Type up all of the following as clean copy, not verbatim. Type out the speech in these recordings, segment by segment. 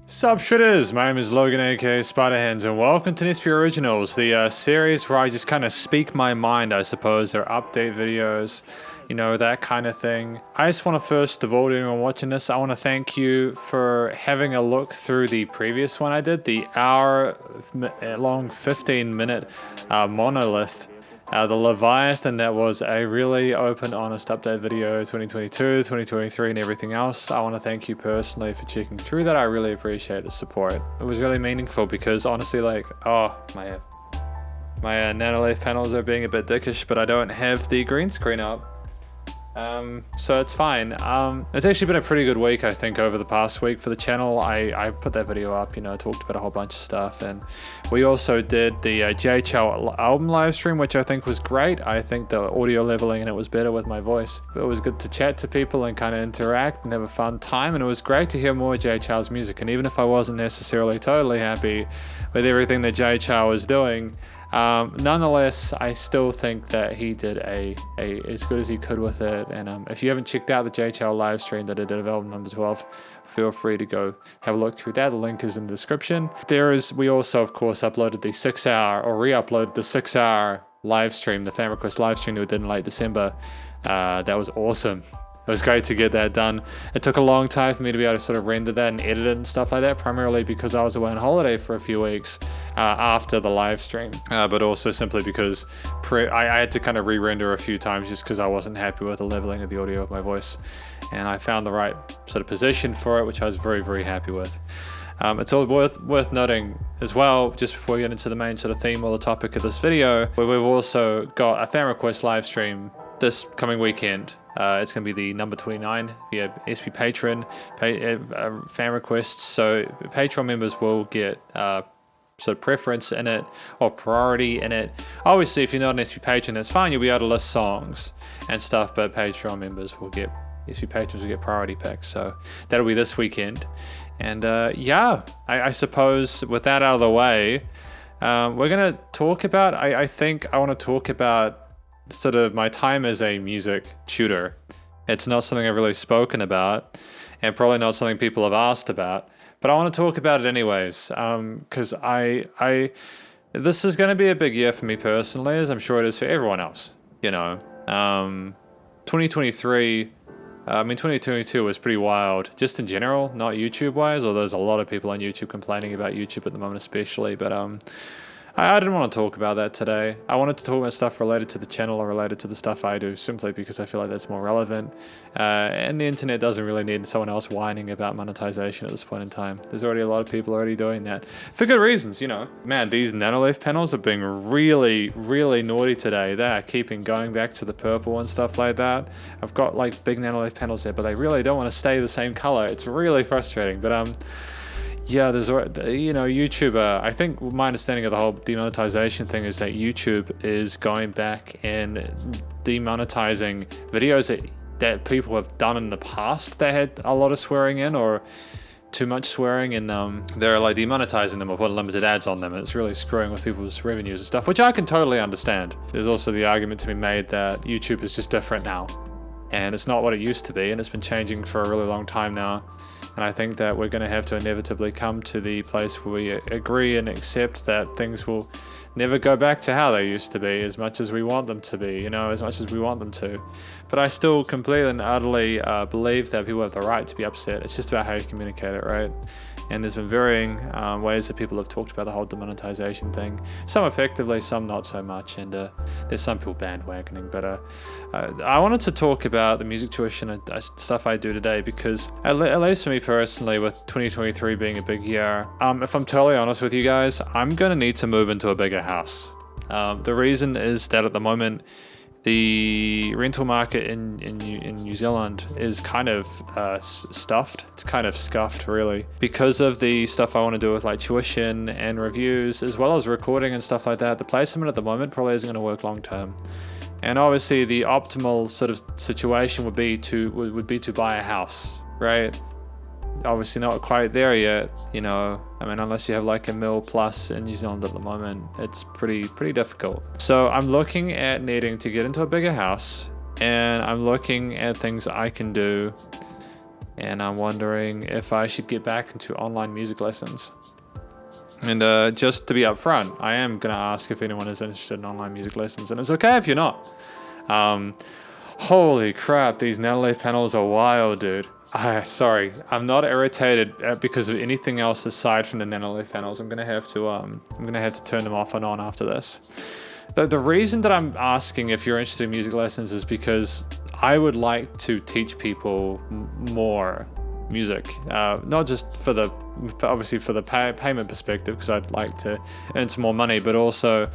Sup shitters, my name is Logan aka Spiderhands and welcome to NSP Originals, the series where I just kind of speak my mind, I suppose, or update videos, you know, that kind of thing. I just want to first of all, anyone watching this, I want to thank you for having a look through the previous one I did, the hour long 15-minute monolith. The Leviathan, that was a really open, honest update video, 2022, 2023, and everything else. I want to thank you personally for checking through that. I really appreciate the support. It was really meaningful because honestly, like, my Nanoleaf panels are being a bit dickish, but I don't have the green screen up. So it's fine. It's actually been a pretty good week, I think, over the past week for the channel. I put that video up, you know, talked about a whole bunch of stuff, and we also did the JHL album live stream, which I think was great. I think the audio leveling in it was better with my voice. It was good to chat to people and kind of interact and have a fun time, and it was great to hear more JHL's music. And even if I wasn't necessarily totally happy with everything that JHL was doing, nonetheless, I still think that he did as good as he could with it. And if you haven't checked out the JHL live stream that I did of album number 12, feel free to go have a look through that. The link is in the description. We also, of course, uploaded the 6-hour, or re-uploaded the 6-hour live stream, the fan request live stream that we did in late December. That was awesome. It was great to get that done. It took a long time for me to be able to sort of render that and edit it and stuff like that, primarily because I was away on holiday for a few weeks after the live stream, but also simply because I had to kind of re-render a few times just because I wasn't happy with the leveling of the audio of my voice. And I found the right sort of position for it, which I was very, very happy with. It's all worth noting as well, just before we get into the main sort of theme or the topic of this video, where we've also got a fan request live stream this coming weekend. It's going to be the number 29 via SP Patron fan requests. So Patreon members will get sort of preference in it or priority in it. Obviously, if you're not an SP Patron, that's fine. You'll be able to list songs and stuff, but Patreon members will get, SP Patrons will get priority picks. So that'll be this weekend. And yeah, I suppose with that out of the way, we're going to talk about, I think I want to talk about sort of my time as a music tutor. It's not something I've really spoken about, and probably not something people have asked about, but I want to talk about it anyways, because this is going to be a big year for me personally, as I'm sure it is for everyone else, you know. 2023, 2022 was pretty wild, just in general, not YouTube-wise, although there's a lot of people on YouTube complaining about YouTube at the moment especially, but I didn't want to talk about that today. I wanted to talk about stuff related to the channel or related to the stuff I do, simply because I feel like that's more relevant. And the internet doesn't really need someone else whining about monetization at this point in time. There's already a lot of people already doing that. For good reasons, you know. Man, these Nanoleaf panels are being really, really naughty today. They are keeping going back to the purple and stuff like that. I've got like big Nanoleaf panels there, but they really don't want to stay the same color. It's really frustrating, but yeah, there's, you know, YouTube, I think my understanding of the whole demonetization thing is that YouTube is going back and demonetizing videos that people have done in the past that had a lot of swearing in or too much swearing, and they're like demonetizing them or putting limited ads on them. It's really screwing with people's revenues and stuff, which I can totally understand. There's also the argument to be made that YouTube is just different now, and it's not what it used to be, and it's been changing for a really long time now. And I think that we're going to have to inevitably come to the place where we agree and accept that things will never go back to how they used to be, as much as we want them to be, you know, as much as we want them to. But I still completely and utterly believe that people have the right to be upset. It's just about how you communicate it, right? And there's been varying ways that people have talked about the whole demonetization thing. Some effectively, some not so much. And there's some people bandwagoning. But I wanted to talk about the music tuition and stuff I do today because, at least for me personally, with 2023 being a big year, if I'm totally honest with you guys, I'm going to need to move into a bigger house. The reason is that at the moment, the rental market in New Zealand is kind of stuffed. It's kind of scuffed, really, because of the stuff I want to do with like tuition and reviews, as well as recording and stuff like that. The place I'm in at the moment probably isn't going to work long term. And obviously, the optimal sort of situation would be to buy a house, right? Obviously not quite there yet, you know. I mean, unless you have like $1 million plus in New Zealand at the moment, it's pretty difficult. So I'm looking at needing to get into a bigger house, and I'm looking at things I can do and I'm wondering if I should get back into online music lessons. And just to be upfront, I am going to ask if anyone is interested in online music lessons, and it's okay if you're not. Holy crap, these Nanoleaf panels are wild, dude. Sorry, I'm not irritated because of anything else aside from the Nanoleaf panels. I'm gonna have to turn them off and on after this. The reason that I'm asking if you're interested in music lessons is because I would like to teach people more music, not just for the payment perspective, because I'd like to earn some more money, but also,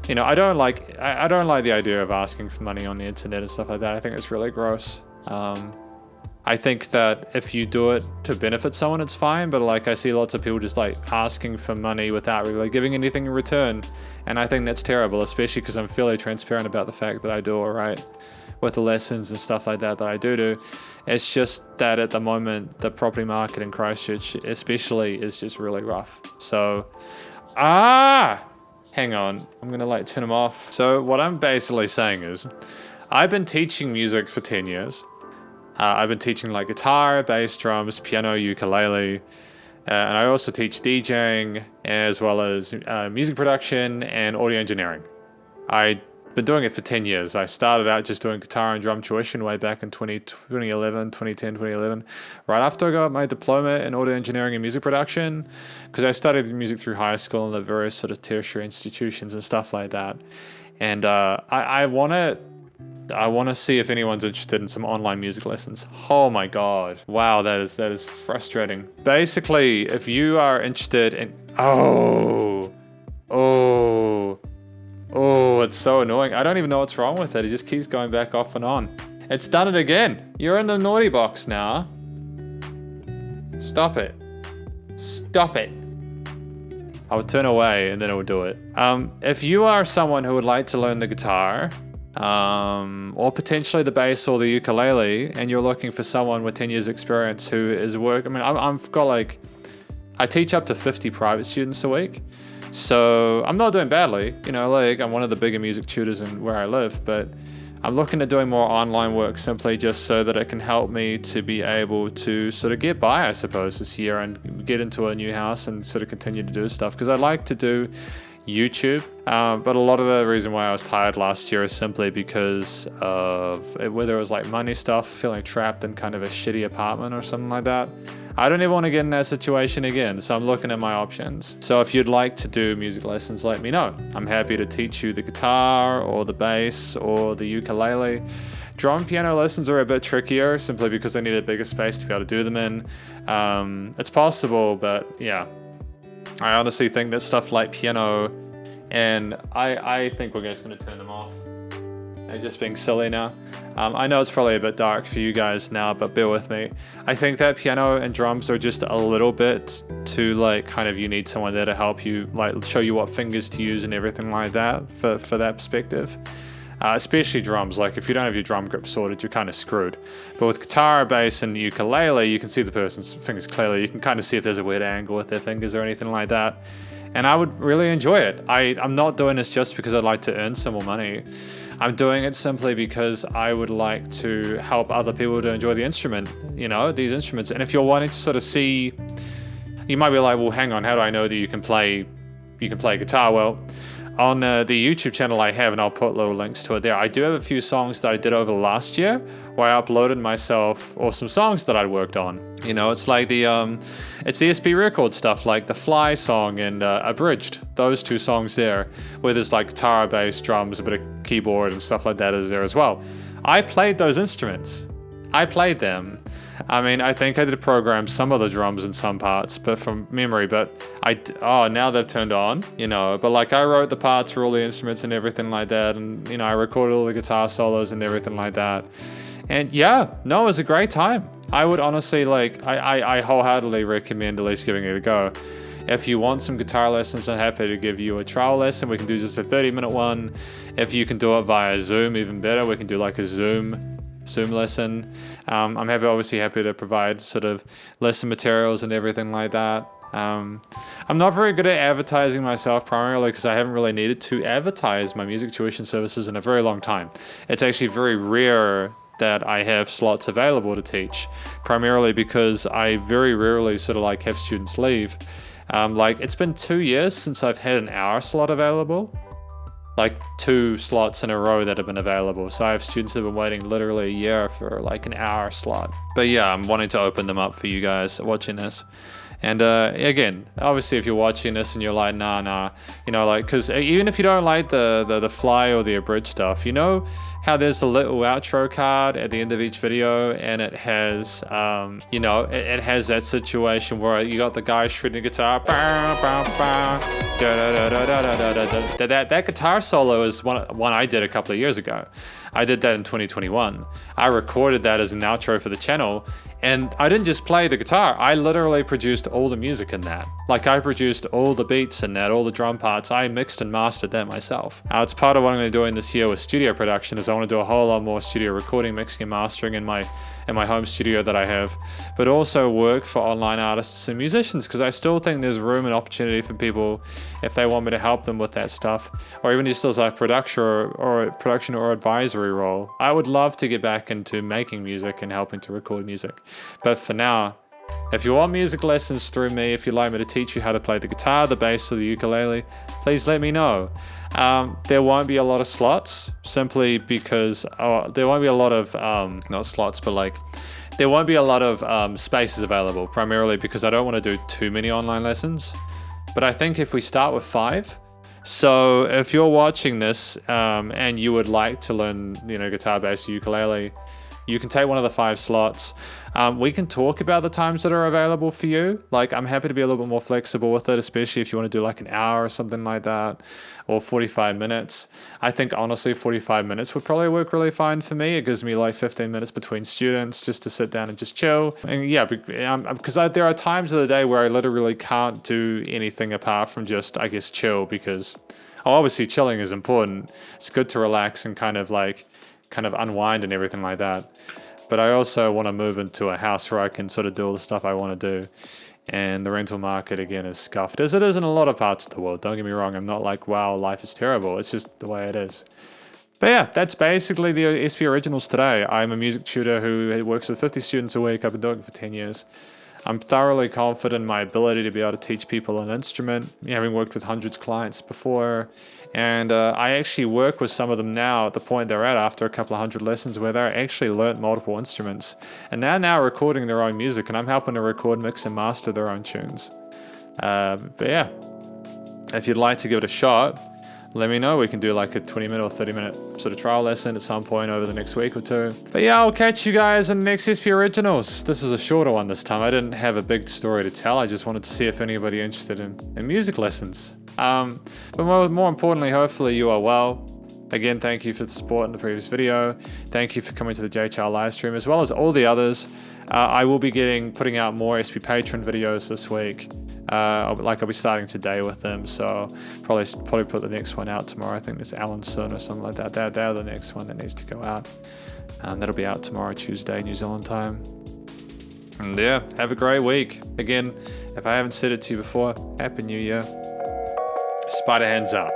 you know, I don't like the idea of asking for money on the internet and stuff like that. I think it's really gross. I think that if you do it to benefit someone, it's fine, but like I see lots of people just like asking for money without really giving anything in return, and I think that's terrible, especially because I'm fairly transparent about the fact that I do all right with the lessons and stuff like that I do. It's just that at the moment, the property market in Christchurch especially is just really rough. So, hang on, I'm gonna like turn them off. So what I'm basically saying is, I've been teaching music for 10 years. I've been teaching like guitar, bass, drums, piano, ukulele, and I also teach DJing as well as music production and audio engineering. I've been doing it for 10 years. I started out just doing guitar and drum tuition way back in 2011, right after I got my diploma in audio engineering and music production, because I studied music through high school and the various sort of tertiary institutions and stuff like that. And I want to see if anyone's interested in some online music lessons. Oh my god. Wow, that is frustrating. Basically, if you are interested in... Oh, it's so annoying. I don't even know what's wrong with it. It just keeps going back off and on. It's done it again. You're in the naughty box now. Stop it. Stop it. I would turn away and then it would do it. If you are someone who would like to learn the guitar, or potentially the bass or the ukulele, and you're looking for someone with 10 years experience who is I teach up to 50 private students a week, so I'm not doing badly, you know, like I'm one of the bigger music tutors in where I live, but I'm looking at doing more online work simply just so that it can help me to be able to sort of get by, I suppose, this year and get into a new house and sort of continue to do stuff, because I'd like to do YouTube, but a lot of the reason why I was tired last year is simply because of whether it was like money stuff, feeling trapped in kind of a shitty apartment or something like that. I don't even want to get in that situation again, so I'm looking at my options. So if you'd like to do music lessons, let me know. I'm happy to teach you the guitar or the bass or the ukulele. Drum piano lessons are a bit trickier simply because I need a bigger space to be able to do them in. It's possible, but yeah. I honestly think that stuff like piano, and I think we're just going to turn them off. They're just being silly now. I know it's probably a bit dark for you guys now, but bear with me. I think that piano and drums are just a little bit too, like, kind of, you need someone there to help you, like, show you what fingers to use and everything like that for that perspective. Especially drums, like if you don't have your drum grip sorted, you're kind of screwed. But with guitar, bass, and ukulele, you can see the person's fingers clearly. You can kind of see if there's a weird angle with their fingers or anything like that. And I would really enjoy it. I'm not doing this just because I'd like to earn some more money. I'm doing it simply because I would like to help other people to enjoy the instrument, you know, these instruments. And if you're wanting to sort of see, you might be like, well, hang on, how do I know that you can play guitar? Well, on the YouTube channel I have, and I'll put little links to it there, I do have a few songs that I did over the last year where I uploaded myself, or some songs that I'd worked on. You know, it's like the SB record stuff, like the Fly song and Abridged, those two songs there, where there's like guitar, bass, drums, a bit of keyboard and stuff like that is there as well. I played those instruments. I played them. I mean, I think I did program some of the drums in some parts, but from memory, but now they've turned on, you know, but like I wrote the parts for all the instruments and everything like that. And, you know, I recorded all the guitar solos and everything like that. And yeah, no, it was a great time. I would honestly, like, I wholeheartedly recommend at least giving it a go. If you want some guitar lessons, I'm happy to give you a trial lesson. We can do just a 30-minute one. If you can do it via Zoom, even better. We can do like a Zoom lesson. I'm obviously happy to provide sort of lesson materials and everything like that. I'm not very good at advertising myself, primarily because I haven't really needed to advertise my music tuition services in a very long time. It's actually very rare that I have slots available to teach, primarily because I very rarely sort of like have students leave. Like it's been 2 years since I've had an hour slot available, like 2 slots in a row that have been available. So I have students that have been waiting literally a year for like an hour slot. But yeah, I'm wanting to open them up for you guys watching this. And again, obviously if you're watching this and you're like, nah, you know, like, because even if you don't like the fly or the abridged stuff, you know how there's the little outro card at the end of each video, and it has, you know, it has that situation where you got the guy shredding the guitar. That guitar solo is one I did a couple of years ago. I did that in 2021. I recorded that as an outro for the channel, and I didn't just play the guitar. I literally produced all the music in that. Like I produced all the beats in that, all the drum parts. I mixed and mastered that myself. It's part of what I'm going to be doing this year with studio production. Is I want to do a whole lot more studio recording, mixing and mastering in my home studio that I have, but also work for online artists and musicians, because I still think there's room and opportunity for people if they want me to help them with that stuff, or even just as a production or advisory role. I would love to get back into making music and helping to record music. But for now, if you want music lessons through me, if you'd like me to teach you how to play the guitar, the bass, or the ukulele, please let me know. There won't be a lot of slots, simply because there won't be a lot of, not slots, but like, there won't be a lot of spaces available, primarily because I don't want to do too many online lessons. But I think if we start with 5, so if you're watching this and you would like to learn, you know, guitar, bass, ukulele, you can take one of the 5 slots. We can talk about the times that are available for you. Like, I'm happy to be a little bit more flexible with it, especially if you want to do like an hour or something like that, or 45 minutes. I think honestly 45 minutes would probably work really fine for me. It gives me like 15 minutes between students just to sit down and just chill. And yeah, because there are times of the day where I literally can't do anything apart from just, I guess, chill, because obviously chilling is important. It's good to relax and kind of unwind and everything like that. But I also want to move into a house where I can sort of do all the stuff I want to do. And the rental market, again, is scuffed, as it is in a lot of parts of the world. Don't get me wrong. I'm not like, wow, life is terrible. It's just the way it is. But yeah, that's basically the SP Originals today. I'm a music tutor who works with 50 students a week. I've been doing it for 10 years. I'm thoroughly confident in my ability to be able to teach people an instrument, having worked with hundreds of clients before. And I actually work with some of them now at the point they're at after a couple of 100 lessons, where they're actually learnt multiple instruments. And they're now recording their own music, and I'm helping to record, mix, and master their own tunes. But yeah, if you'd like to give it a shot, let me know. We can do like a 20-minute or 30-minute sort of trial lesson at some point over the next week or 2. But yeah, I'll catch you guys in the next SP Originals. This is a shorter one this time. I didn't have a big story to tell. I just wanted to see if anybody interested in music lessons. But more importantly, hopefully you are well. Again, thank you for the support in the previous video. Thank you for coming to the JChar live stream, as well as all the others. I will be putting out more SP Patron videos this week. I'll be starting today with them, so probably put the next one out tomorrow. I think there's Alan Sun or something like that. They're the next one that needs to go out. That'll be out tomorrow, Tuesday, New Zealand time. And yeah, have a great week. Again, if I haven't said it to you before, Happy New Year. Spiderhands out.